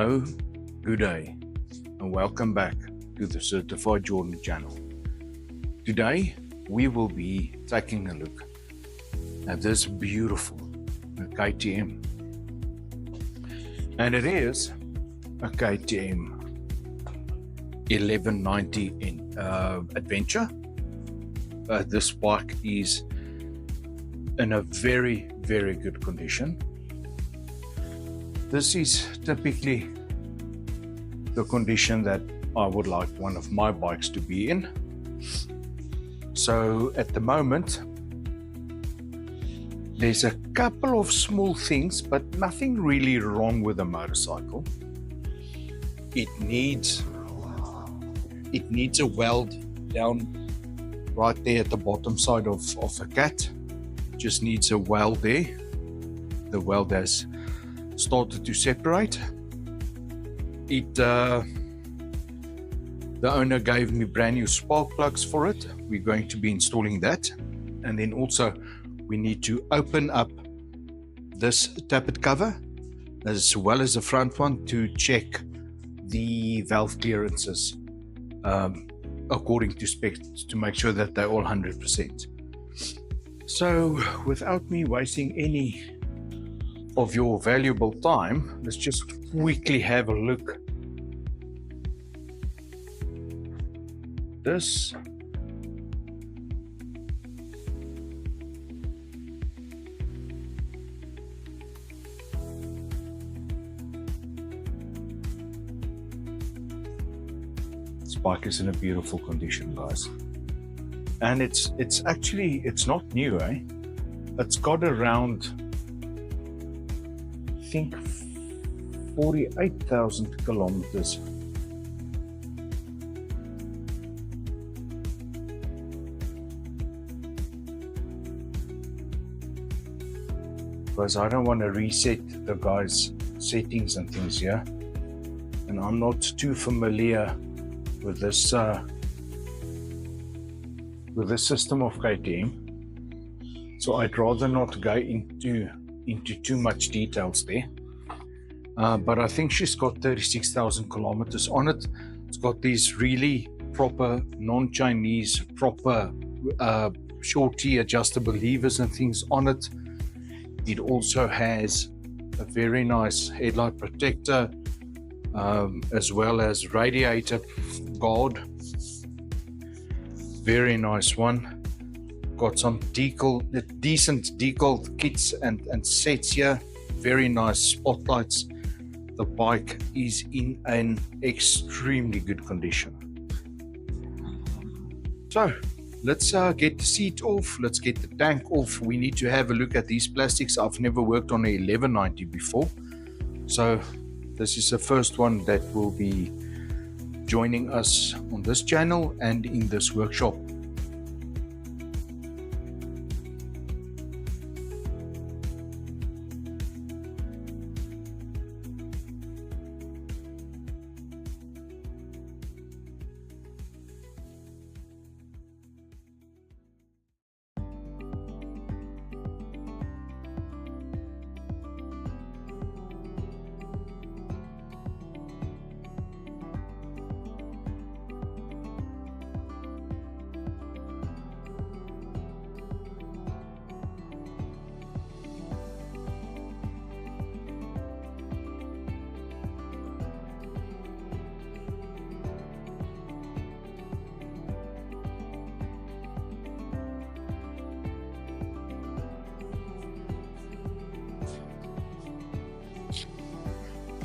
Hello, good day, and welcome back to the Certified Jordan channel. Today, we will be taking a look at this beautiful KTM. And it is a KTM 1190 Adventure. This bike is in a very good condition. This is typically the condition that I would like one of my bikes to be in. So at the moment, there's a couple of small things, but nothing really wrong with the motorcycle. It needs a weld down right there at the bottom side of a cat. Just needs a weld there. The weld has started to separate. The owner gave me brand new spark plugs for it. We're going to be installing that, and then also we need to open up this tappet cover as well as the front one to check the valve clearances according to specs, to make sure that they're all 100%. So without me wasting any of your valuable time, let's just quickly have a look. This bike is in a beautiful condition, guys, and it's not new, eh? It's got around, I think, 48,000 kilometers. Because I don't want to reset the guy's settings and things here, and I'm not too familiar with this system of KTM, so I'd rather not go into too much details there. But I think she's got 36,000 kilometers on it. It's got these really proper non-Chinese proper shorty adjustable levers and things on it. It also has a very nice headlight protector, as well as radiator guard. Very nice one. Got some decent decal kits and sets here. Very nice spotlights. The bike is in an extremely good condition. So let's get the seat off, let's get the tank off. We need to have a look at these plastics. I've never worked on a 1190 before, so this is the first one that will be joining us on this channel and in this workshop.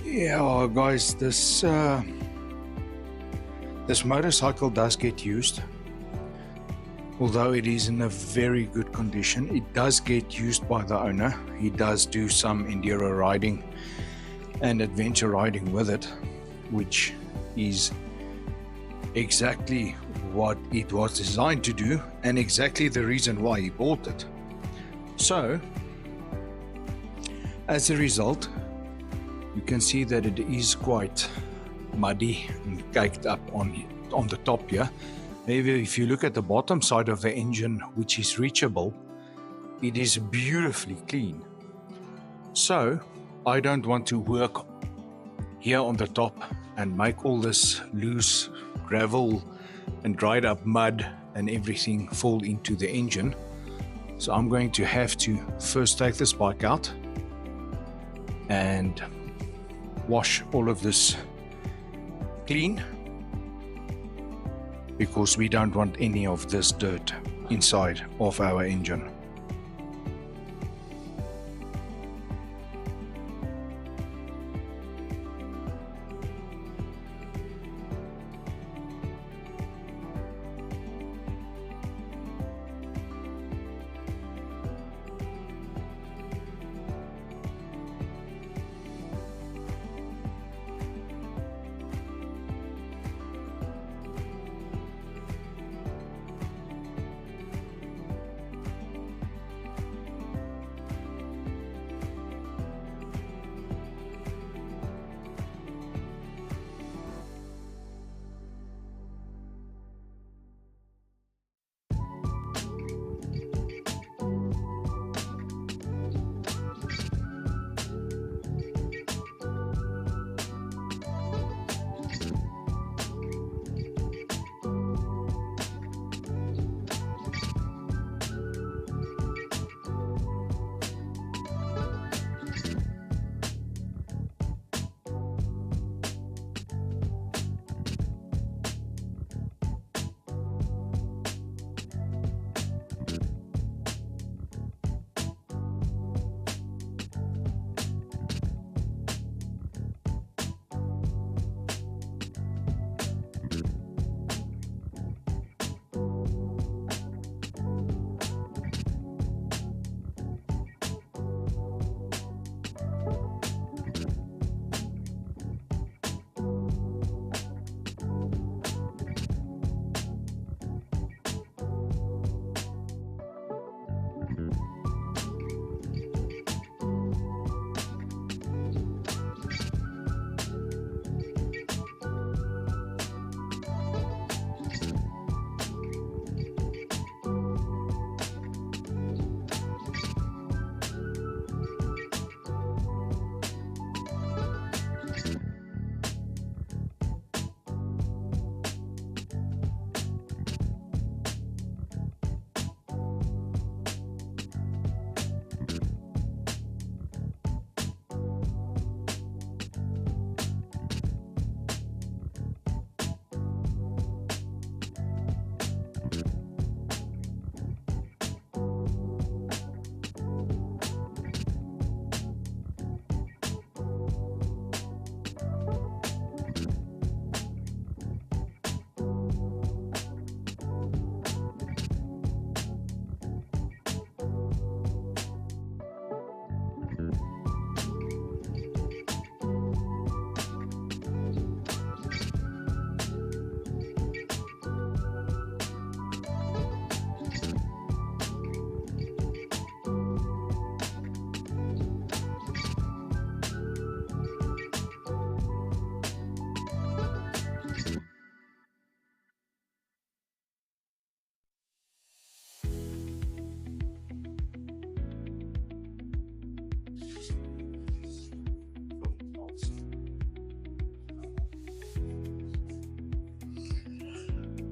Yeah, guys, this motorcycle does get used. Although it is in a very good condition, it does get used by the owner. He does do some enduro riding and adventure riding with it, which is exactly what it was designed to do and exactly the reason why he bought it. So as a result, you can see that it is quite muddy and caked up on the top here. Maybe if you look at the bottom side of the engine, which is reachable, it is beautifully clean. So I don't want to work here on the top and make all this loose gravel and dried up mud and everything fall into the engine. So I'm going to have to first take this bike out and wash all of this clean, because we don't want any of this dirt inside of our engine.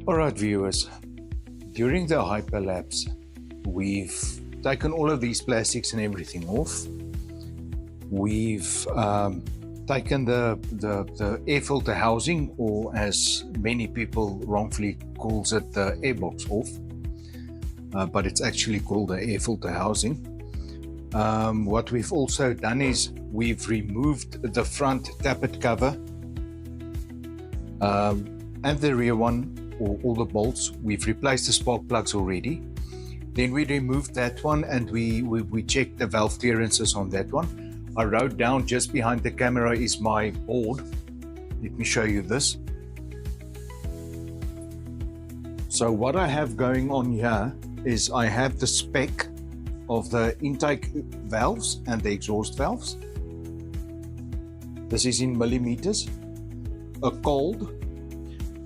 Alright viewers, during the hyperlapse we've taken all of these plastics and everything off. We've taken the air filter housing, or as many people wrongfully calls it, the airbox off, but it's actually called the air filter housing. What we've also done is we've removed the front tappet cover and the rear one, or all the bolts. We've replaced the spark plugs already. Then we removed that one and we checked the valve clearances on that one. I wrote down just behind the camera is my board. Let me show you this. So what I have going on here is I have the spec of the intake valves and the exhaust valves. This is in millimeters, a cold,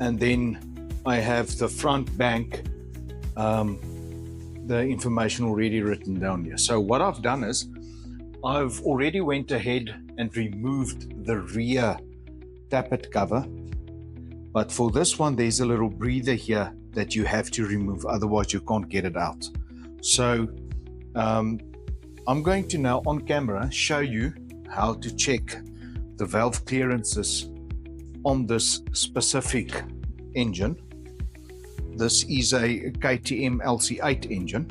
and then I have the front bank, the information already written down here. So what I've done is I've already went ahead and removed the rear tappet cover, but for this one there's a little breather here that you have to remove, otherwise you can't get it out. So I'm going to now on camera show you how to check the valve clearances on this specific engine. This is a KTM LC8 engine,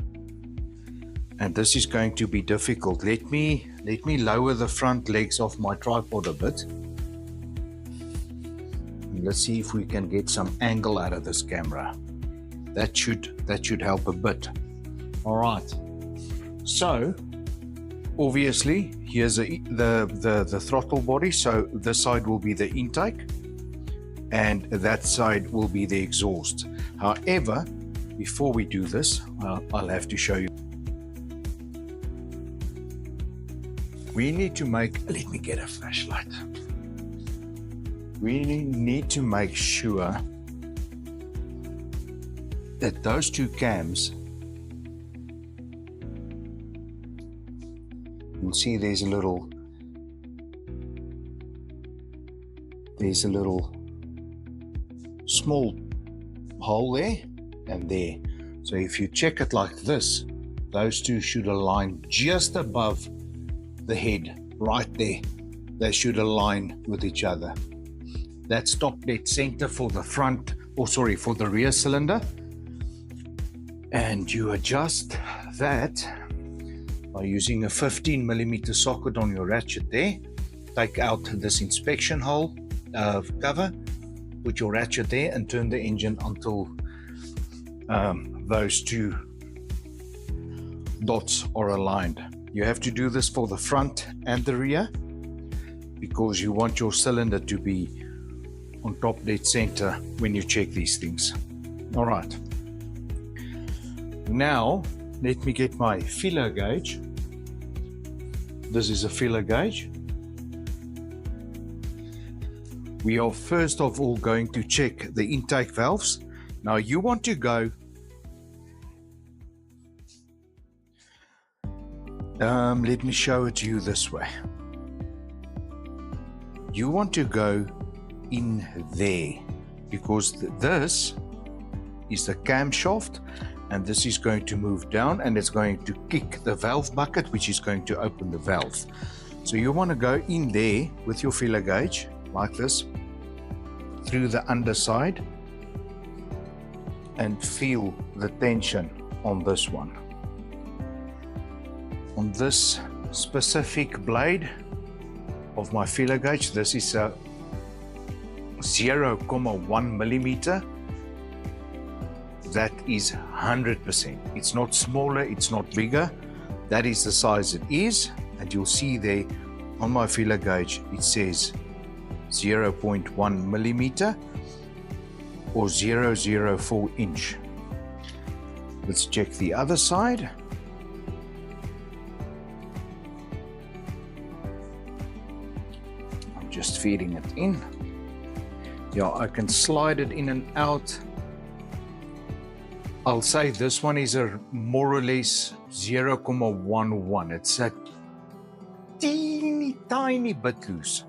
and this is going to be difficult. Let me lower the front legs of my tripod a bit. And let's see if we can get some angle out of this camera. That should help a bit. All right. So obviously here's the throttle body. So this side will be the intake, and that side will be the exhaust. However, before we do this, I'll have to show you. We need to make, let me get a flashlight. We need to make sure that those two cams, you'll see there's a little small hole there and there. So if you check it like this, those two should align just above the head, right there. They should align with each other. That's top dead center for the front, for the rear cylinder. And you adjust that by using a 15mm socket on your ratchet there. Take out this inspection hole cover, put your ratchet there and turn the engine until those two dots are aligned. You have to do this for the front and the rear because you want your cylinder to be on top dead center when you check these things. All right. Now let me get my feeler gauge. This is a feeler gauge. We are first of all going to check the intake valves. Now you want to go let me show it to you this way. You want to go in there because this is the camshaft, and this is going to move down and it's going to kick the valve bucket, which is going to open the valve. So you want to go in there with your feeler gauge like this through the underside and feel the tension on this one. On this specific blade of my feeler gauge, this is a 0.1 millimeter. That is 100%. It's not smaller, it's not bigger. That is the size it is, and you'll see there on my feeler gauge it says 0.1 millimeter or 0.04 inch. Let's check the other side. I'm just feeding it in. Yeah, I can slide it in and out. I'll say this one is a more or less 0.11. It's a tiny bit loose.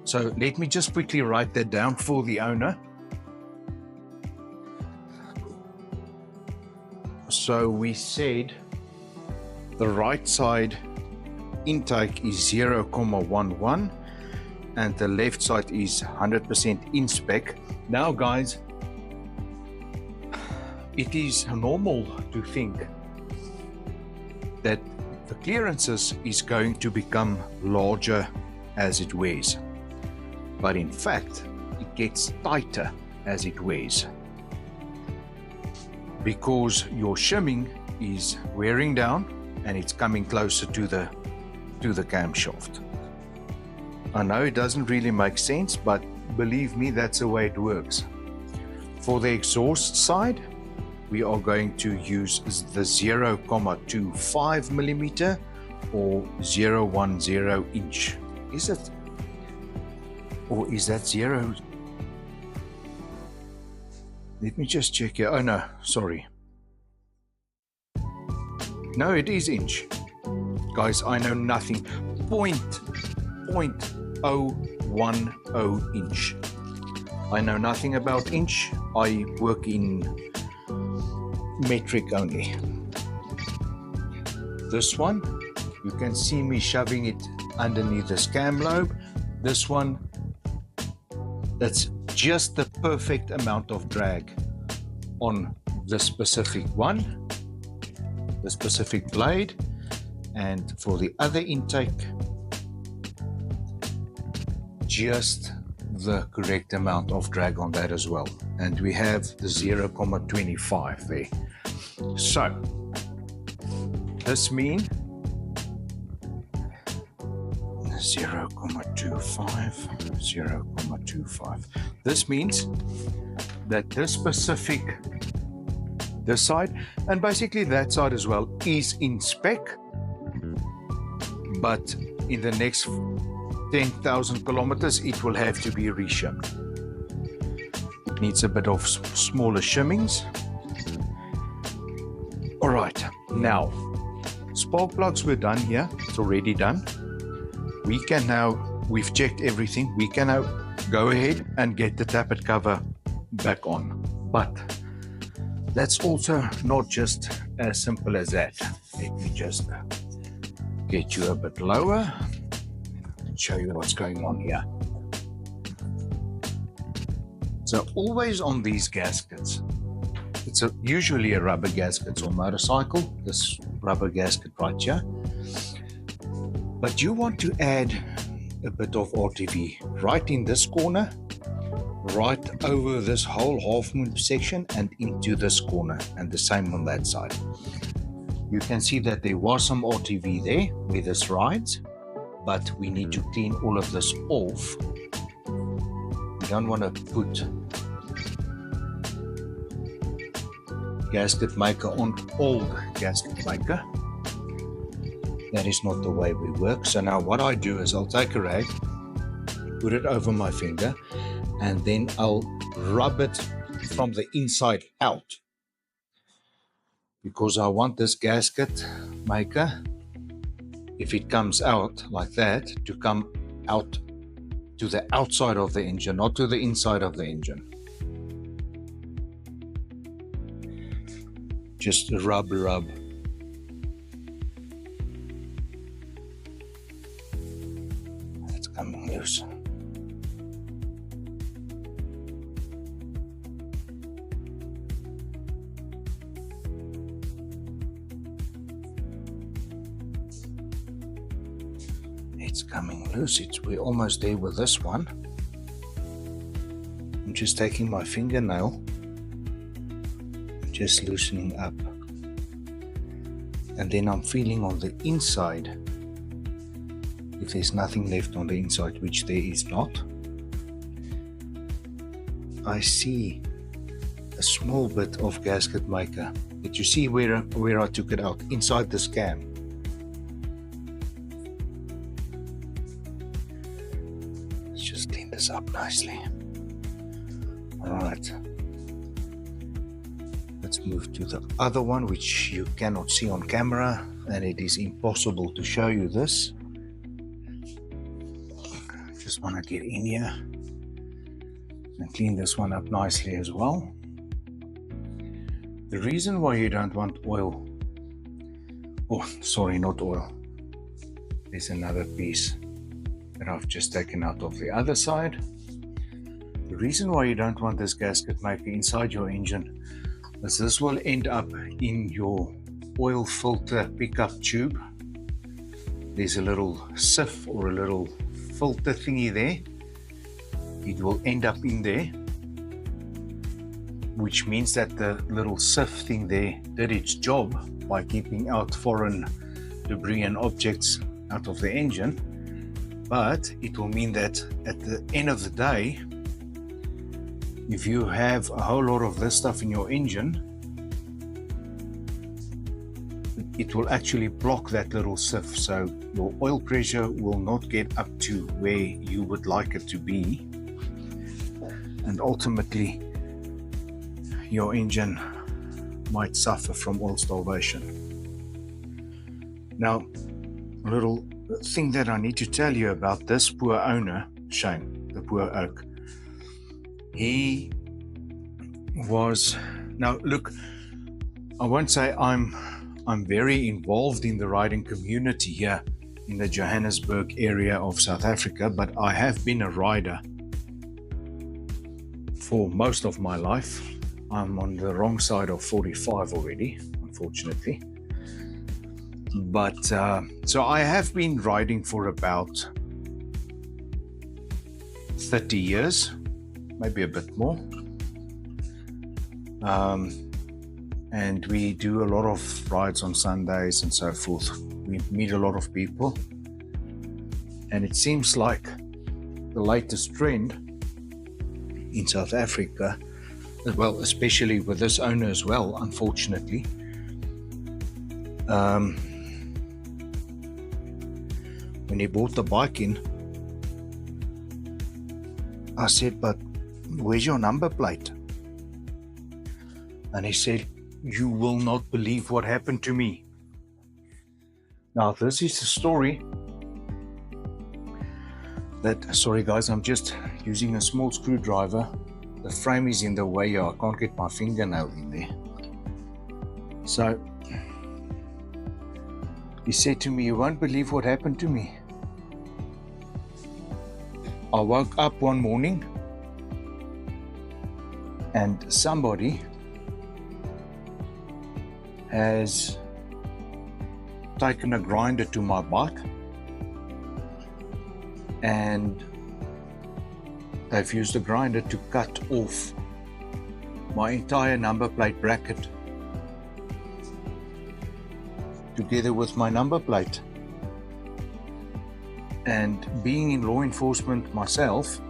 So let me just quickly write that down for the owner. So we said the right side intake is 0.11 and the left side is 100% in spec. Now guys, it is normal to think that the clearances is going to become larger as it wears, but in fact it gets tighter as it wears because your shimming is wearing down and it's coming closer to the camshaft. I know it doesn't really make sense, but believe me, that's the way it works. For the exhaust side, we are going to use the 0.25 millimeter or 0.10 inch. Is it? Or is that 0? Let me just check here. Oh no, sorry. No, it is inch. Guys, I know nothing. 0.09 0.10 inch. I know nothing about inch. I work in metric only. This one, you can see me shoving it underneath the cam lobe. This one, that's just the perfect amount of drag on the specific one, the specific blade, and for the other intake, just the correct amount of drag on that as well. And we have the 0.25 there. So this means 0.25. This means that this specific, this side, and basically that side as well, is in spec, but in the next 10,000 kilometers it will have to be reshimmed. It needs a bit of smaller shimmings. All right, now spark plugs were done here. It's already done. We can now, we've checked everything, we can now go ahead and get the tappet cover back on. But that's also not just as simple as that. Let me just get you a bit lower and show you what's going on here. So always on these gaskets, it's usually a rubber gasket on motorcycle, this rubber gasket right here. But you want to add a bit of RTV right in this corner, right over this whole half moon section and into this corner, and the same on that side. You can see that there was some RTV there where this rides, but we need to clean all of this off. We don't want to put gasket maker on old gasket maker. That is not the way we work. So now what I do is I'll take a rag, put it over my finger, and then I'll rub it from the inside out, because I want this gasket maker, if it comes out like that, to come out to the outside of the engine, not to the inside of the engine. Just rub. It's coming loose. It's coming loose. We're almost there with this one. I'm just taking my fingernail, just loosening up, and then I'm feeling on the inside if there's nothing left on the inside, which there is not. I see a small bit of gasket maker, but you see where I took it out, inside this cam. Let's just clean this up nicely. All right. Let's move to the other one, which you cannot see on camera, and it is impossible to show you this. Just want to get in here and clean this one up nicely as well. The reason why you don't want oil, oh sorry, not oil, there's another piece that I've just taken out of the other side. The reason why you don't want this gasket maker inside your engine is this will end up in your oil filter pickup tube. There's a little sieve or a little filter thingy there. It will end up in there, which means that the little sieve thing there did its job by keeping out foreign debris and objects out of the engine. But it will mean that at the end of the day, if you have a whole lot of this stuff in your engine, it will actually block that little sieve, so your oil pressure will not get up to where you would like it to be, and ultimately your engine might suffer from oil starvation. Now, a little thing that I need to tell you about this poor owner, Shame, the poor oak. He was, now look, I won't say I'm very involved in the riding community here in the Johannesburg area of South Africa, but I have been a rider for most of my life. I'm on the wrong side of 45 already, unfortunately. But so I have been riding for about 30 years, maybe a bit more. And we do a lot of rides on Sundays and so forth. We meet a lot of people. And it seems like the latest trend in South Africa, well, especially with this owner as well, unfortunately, when he bought the bike in, I said, but where's your number plate? And he said, you will not believe what happened to me. Now, this is a story that, sorry guys, I'm just using a small screwdriver. The frame is in the way, I can't get my fingernail in there. So, he said to me, you won't believe what happened to me. I woke up one morning and somebody has taken a grinder to my bike and they've used a grinder to cut off my entire number plate bracket together with my number plate. And being in law enforcement myself,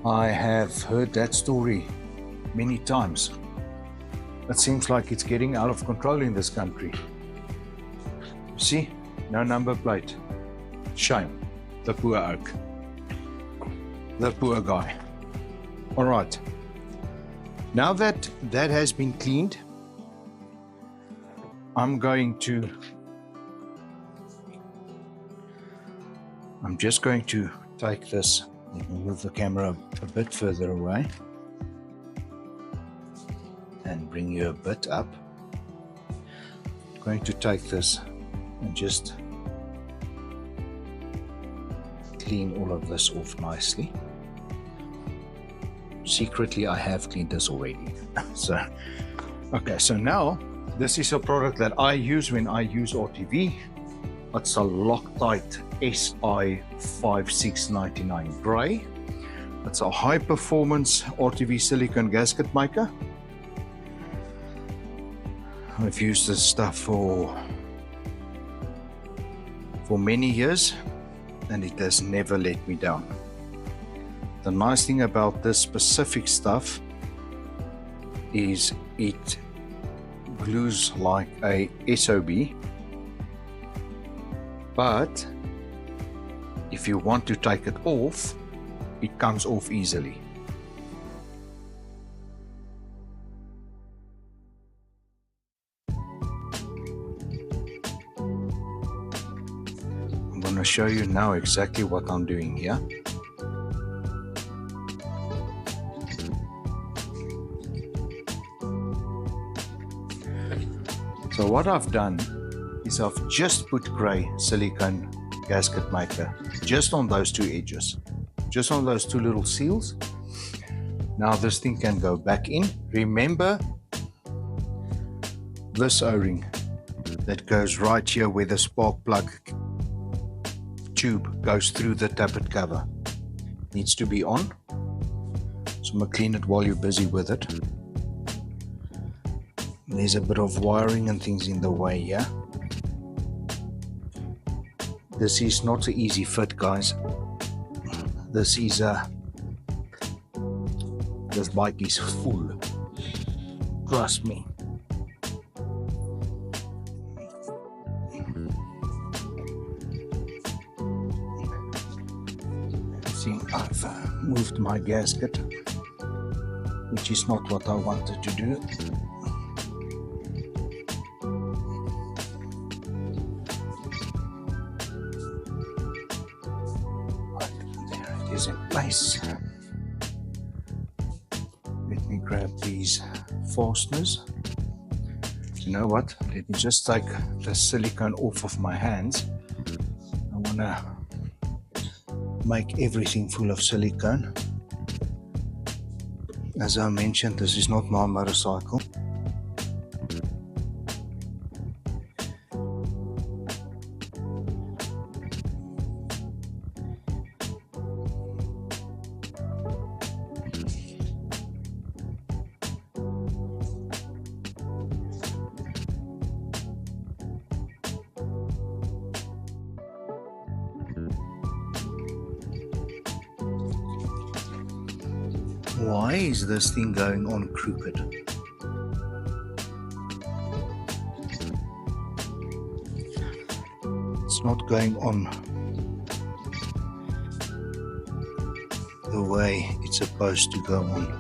I have heard that story many times. It seems like it's getting out of control in this country. See, no number plate. Shame, the poor oak, the poor guy. All right, now that that has been cleaned, I'm just going to take this, move the camera a bit further away and bring you a bit up. I'm going to take this and just clean all of this off nicely. Secretly, I have cleaned this already. So, okay, so now this is a product that I use when I use RTV. It's a Loctite SI5699 Grey. It's a high performance RTV silicone gasket maker. I've used this stuff for many years and it has never let me down. The nice thing about this specific stuff is it glues like a SOB, but if you want to take it off, it comes off easily. I'm going to show you now exactly what I'm doing here. So what I've done is I've just put grey silicone gasket maker just on those two edges, just on those two little seals. Now this thing can go back in. Remember this O-ring that goes right here where the spark plug tube goes through the tappet cover. Needs to be on. So I'm going to clean it while you're busy with it. There's a bit of wiring and things in the way here. This is not an easy fit, guys. This bike is full. Trust me. See, I've moved my gasket, which is not what I wanted to do. is in place. Let me grab these fasteners. You know what? Let me just take the silicone off of my hands. I want to make everything full of silicone. As I mentioned, this is not my motorcycle. Why is this thing going on crooked? It's not going on the way it's supposed to go on.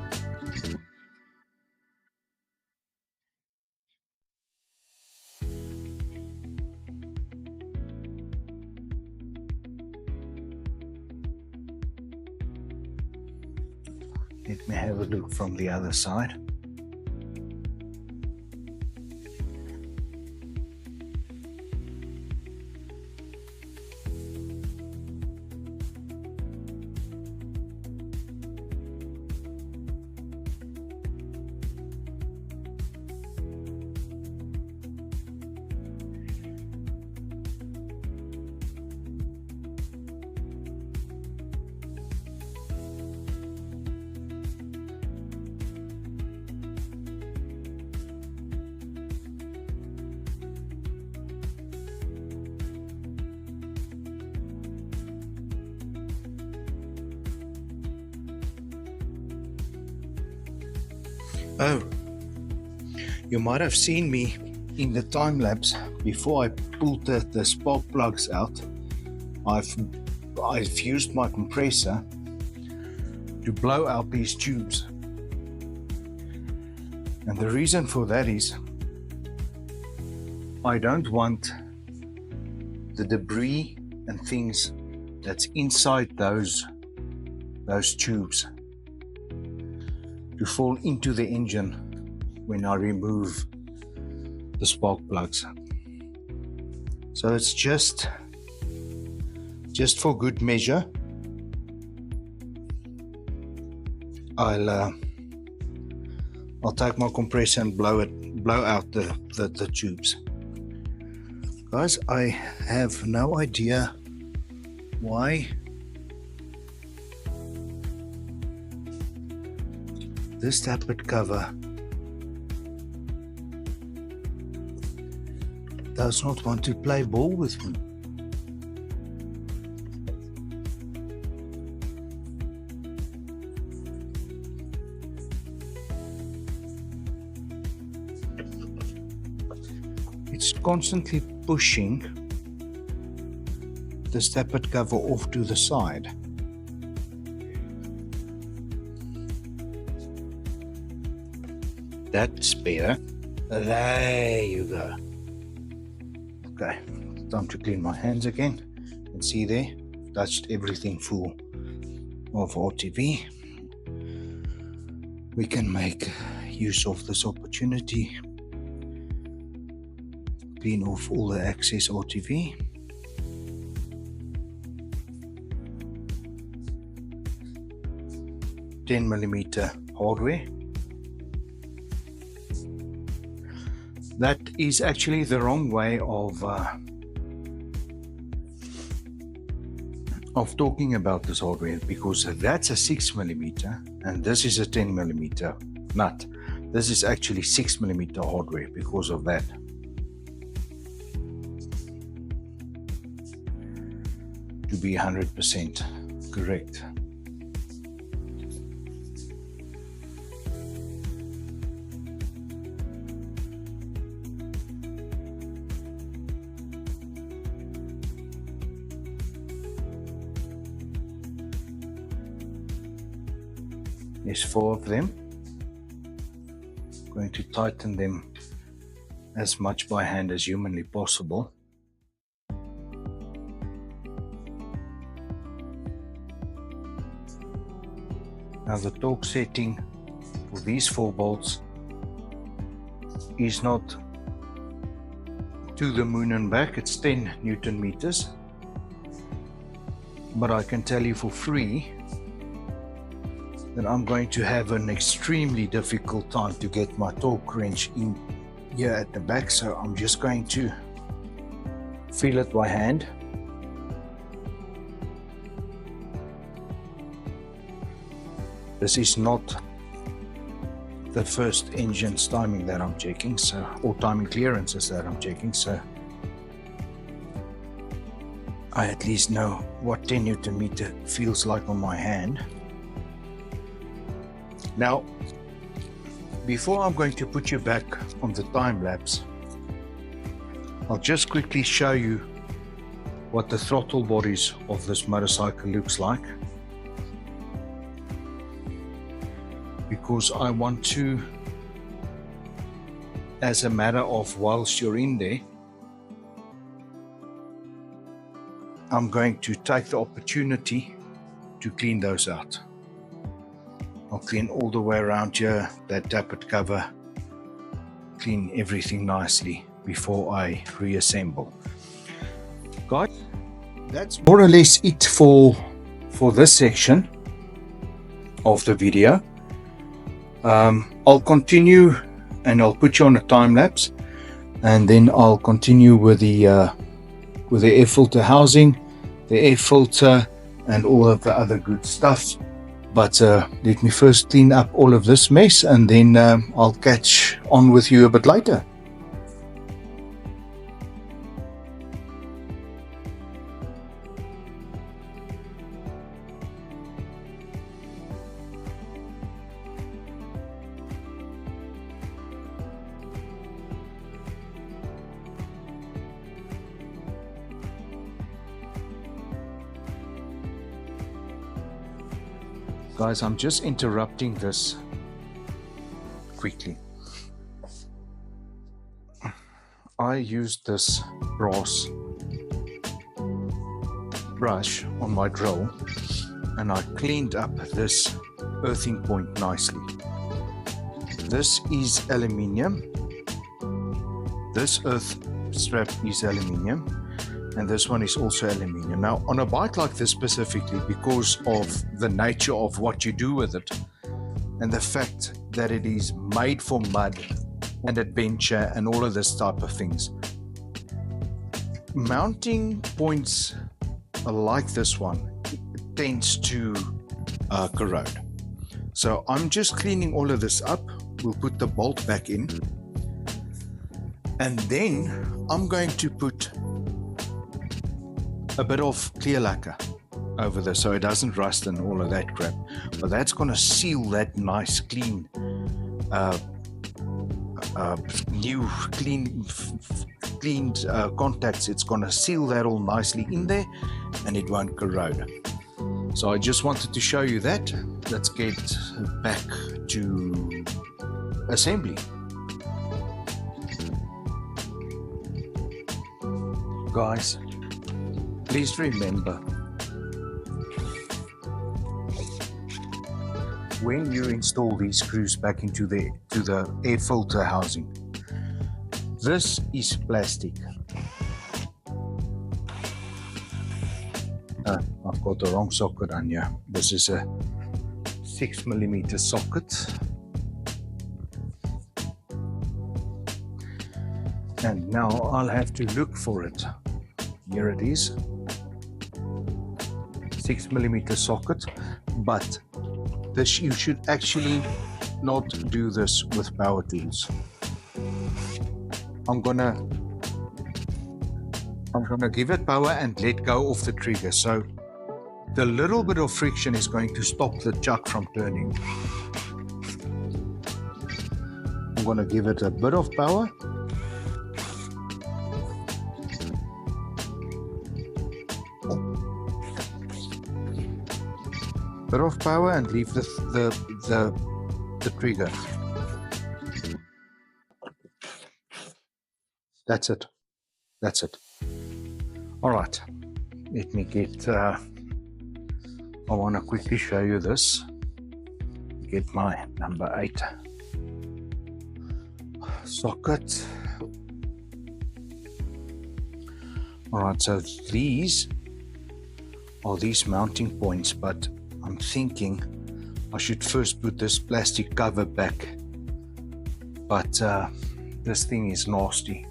Let me have a look from the other side. Oh, you might have seen me in the time lapse before I pulled the spark plugs out. I've used my compressor to blow out these tubes, and the reason for that is I don't want the debris and things that's inside those tubes to fall into the engine when I remove the spark plugs. So it's just for good measure, I'll take my compressor and blow out the tubes. Guys, I have no idea why this tappet cover does not want to play ball with me. It's constantly pushing this tappet cover off to the side. That's better. There you go. Okay, time to clean my hands again. And see there, touched everything full of RTV. We can make use of this opportunity. Clean off all the excess RTV. $10mm hardware. That is actually the wrong way of talking about this hardware, because that's a 6mm and this is a 10mm nut. This is actually 6mm hardware because of that. To be 100% correct. There's 4 of them. I'm going to tighten them as much by hand as humanly possible. Now the torque setting for these 4 bolts is not to the moon and back, it's 10 Newton meters. But I can tell you for free that I'm going to have an extremely difficult time to get my torque wrench in here at the back, so I'm just going to feel it by hand. This is not the first engine's timing that I'm checking, so, or timing clearances that I'm checking, so I at least know what 10 Newton meter feels like on my hand. Now, before I'm going to put you back on the time lapse, I'll just quickly show you what the throttle bodies of this motorcycle looks like, because I want to, as a matter of whilst you're in there, I'm going to take the opportunity to clean those out. I'll clean all the way around here, that tappet cover, clean everything nicely before I reassemble. Guys, that's more or less it for this section of the video. I'll continue and I'll put you on a time lapse, and then I'll continue with the air filter housing, the air filter, and all of the other good stuff. But let me first clean up all of this mess, and then I'll catch on with you a bit later. Guys, I'm just interrupting this quickly. I used this brass brush on my drill and I cleaned up this earthing point nicely. This is aluminium. This earth strap is aluminium, and this one is also aluminium. Now, on a bike like this specifically, because of the nature of what you do with it and the fact that it is made for mud and adventure and all of this type of things, mounting points like this one tends to corrode. So I'm just cleaning all of this up. We'll put the bolt back in, and then I'm going to put a bit of clear lacquer over this so it doesn't rust and all of that crap. But that's going to seal that nice clean new cleaned contacts. It's going to seal that all nicely in there and it won't corrode. So I just wanted to show you that. Let's get back to assembly. Guys, please remember, when you install these screws back into the air filter housing, this is plastic. I've got the wrong socket on here. This is a 6mm socket. And now I'll have to look for it. Here it is. 6mm socket, but this, you should actually not do this with power tools. I'm gonna give it power and let go of the trigger, so the little bit of friction is going to stop the chuck from turning. I'm gonna give it a bit of power. Bit of power and leave the trigger. That's it. That's it. All right. Let me get. I want to quickly show you this. get my number 8 socket. Alright, so these are these mounting points, but I'm thinking I should first put this plastic cover back, but this thing is nasty.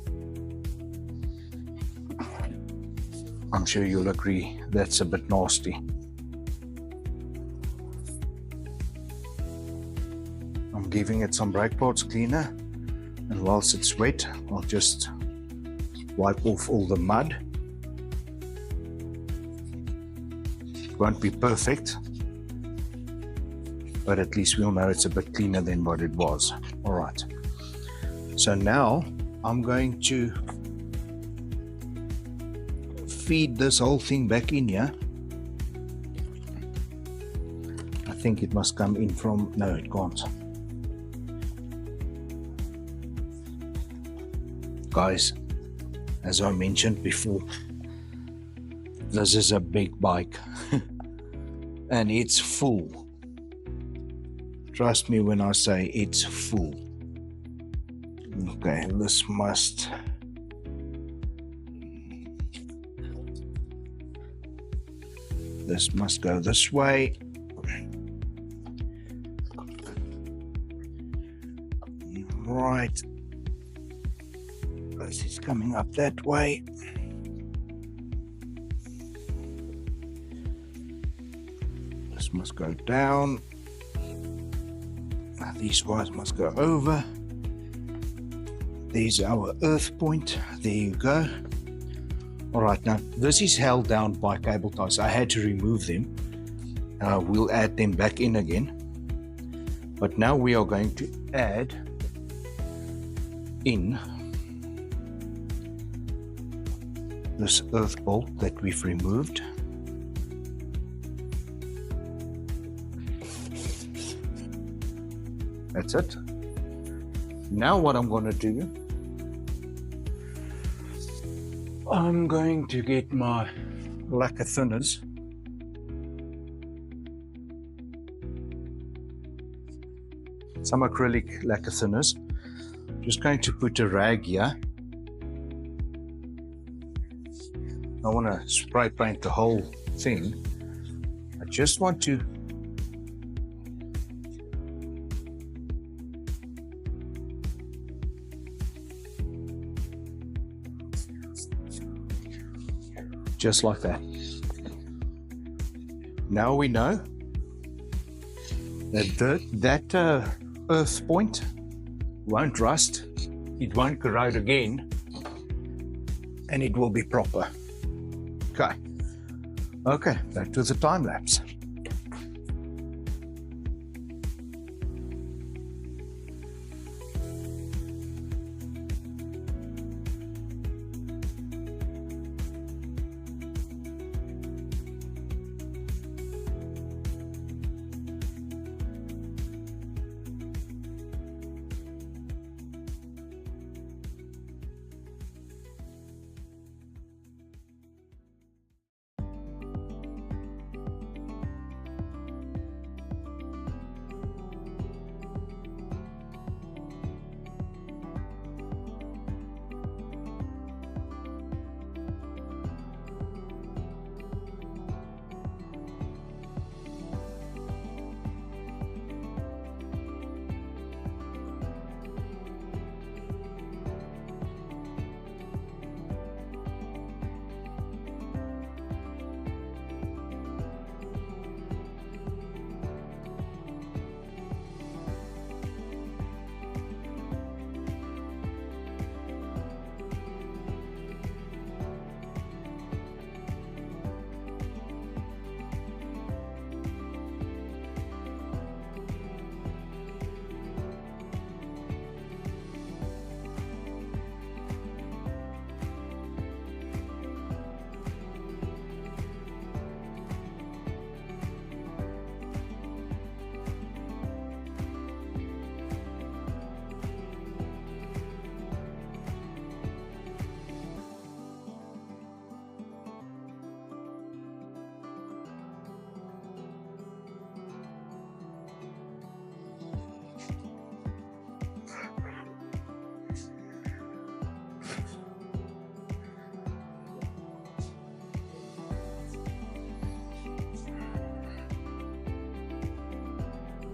I'm sure you'll agree that's a bit nasty. I'm giving it some brake parts cleaner, and whilst it's wet I'll just wipe off all the mud. It won't be perfect, but at least we'll know it's a bit cleaner than what it was. Alright, so now I'm going to feed this whole thing back in here. I think it must come in from, no it can't. Guys, as I mentioned before, this is a big bike and it's full. Trust me when I say it's full. Okay, this must go this way. Right, this is coming up that way. This must go down. These wires must go over. There's our earth point. There you go. Alright, now this is held down by cable ties. I had to remove them. We'll add them back in again. But now we are going to add in this earth bolt that we've removed. That's it. Now what I'm going to do, I'm going to get my lacquer thinners. Some acrylic lacquer thinners. Just going to put a rag here. I want to spray paint the whole thing. I just want to just like that. Now we know that that earth point won't rust, it won't corrode again, and it will be proper. Okay, back to the time lapse.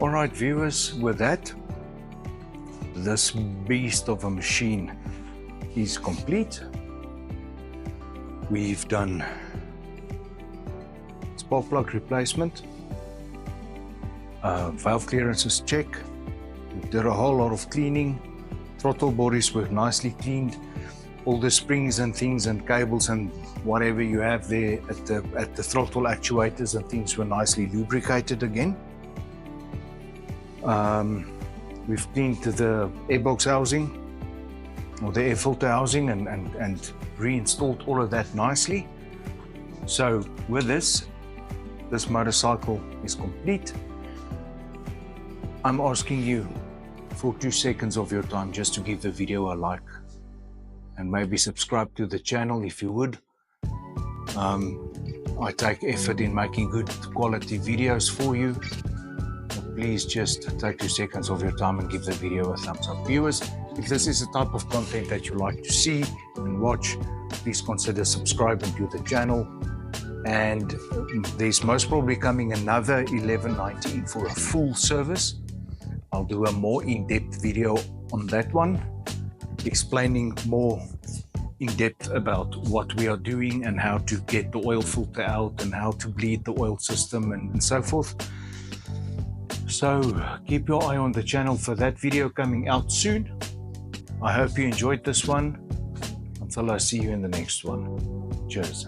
All right, viewers, with that, this beast of a machine is complete. We've done spark plug replacement, valve clearances check, we did a whole lot of cleaning, throttle bodies were nicely cleaned, all the springs and things and cables and whatever you have there at the throttle actuators and things were nicely lubricated again. We've cleaned the airbox housing or the air filter housing and reinstalled all of that nicely. So with this motorcycle is complete. I'm asking you for 2 seconds of your time just to give the video a like and maybe subscribe to the channel if you would. I take effort in making good quality videos for you. Please just take 2 seconds of your time and give the video a thumbs up. Viewers, if this is the type of content that you like to see and watch, please consider subscribing to the channel. And there's most probably coming another 1119 for a full service. I'll do a more in-depth video on that one, explaining more in depth about what we are doing and how to get the oil filter out and how to bleed the oil system and so forth. So keep your eye on the channel for that video coming out soon. I hope you enjoyed this one. Until I see you in the next one. Cheers.